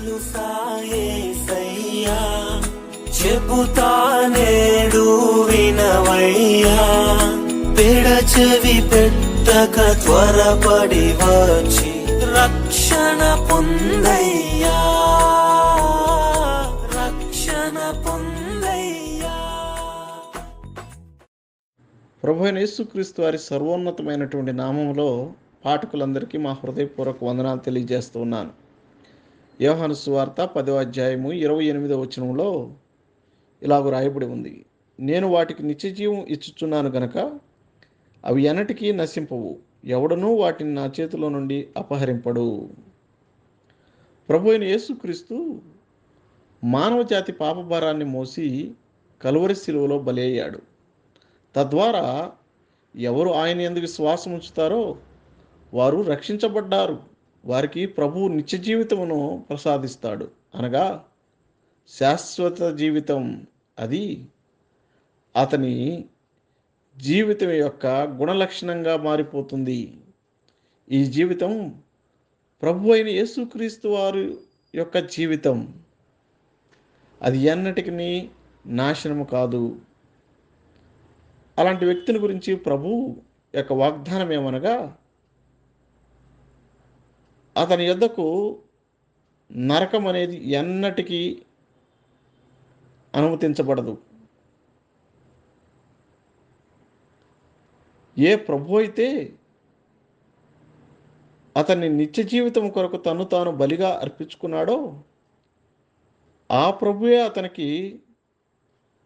తెలుసా యేసయ్యా, చెబుతా నేడు వినవయ్యా, పెడచెవి పెట్టక త్వరపడి వచ్చి రక్షణ పొందయ్యా, రక్షణ పొందయ్యా. ప్రభువైన యేసుక్రీస్తు వారి సర్వోన్నతమైనటువంటి నామములో పాఠకులందరికీ మా హృదయపూర్వక వందనాలు తెలియజేస్తూ ఉన్నాను. యోహాను సువార్త 10వ అధ్యాయము 28వ వచనంలో ఇలాగ రాయబడి ఉంది, నేను వాటికి నిత్యజీవం ఇచ్చుచున్నాను గనక అవి ఎన్నటికీ నశింపవు, ఎవడనూ వాటిని నా చేతిలో నుండి అపహరింపడు. ప్రభువైన యేసుక్రీస్తు మానవ జాతి పాపభారాన్ని మోసి కలువరి శిలువలో బలి అయ్యాడు. తద్వారా ఎవరు ఆయన యందు విశ్వాసం ఉంచుతారో వారు రక్షించబడ్డారు. వారికి ప్రభువు నిత్య జీవితమును ప్రసాదిస్తాడు, అనగా శాశ్వత జీవితం. అది అతని జీవితం యొక్క గుణలక్షణంగా మారిపోతుంది. ఈ జీవితం ప్రభు అయిన యేసుక్రీస్తు వారి యొక్క జీవితం. అది ఎన్నటికీ నాశనము కాదు. అలాంటి వ్యక్తిని గురించి ప్రభు యొక్క వాగ్దానం ఏమనగా, అతని యొద్దకు నరకం అనేది ఎన్నటికీ అనుమతించబడదు. ఏ ప్రభు అయితే అతన్ని నిత్య జీవితం కొరకు తను తాను బలిగా అర్పించుకున్నాడో ఆ ప్రభువే అతనికి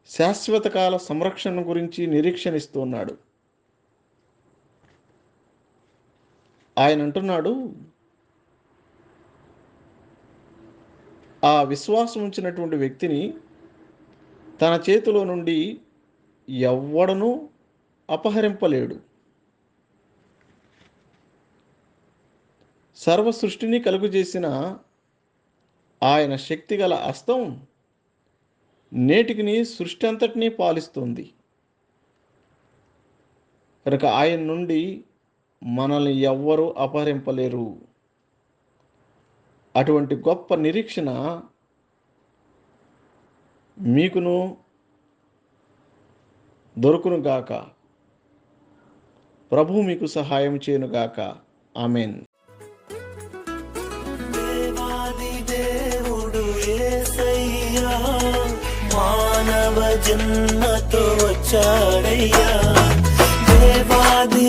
శాశ్వత కాల సంరక్షణ గురించి నిరీక్షణిస్తూ ఉన్నాడు. ఆయన అంటున్నాడు, ఆ విశ్వాసం ఉంచినటువంటి వ్యక్తిని తన చేతిలో నుండి ఎవ్వడనూ అపహరింపలేడు. సర్వ సృష్టిని కలుగజేసిన ఆయన శక్తిగల హస్తం నేటికిని సృష్టి అంతటినీ పాలిస్తుంది. కనుక ఆయన నుండి మనల్ని ఎవ్వరూ అపహరింపలేరు. అటువంటి గొప్ప నిరీక్షణ మీకును దొరుకునుగాక. ప్రభు మీకు సహాయం చేయనుగాక. ఆమెన్. దేవాది దేవుడు యేసయ్యా, మానవ జన్మతో వచ్చాడయ్యా. దేవాది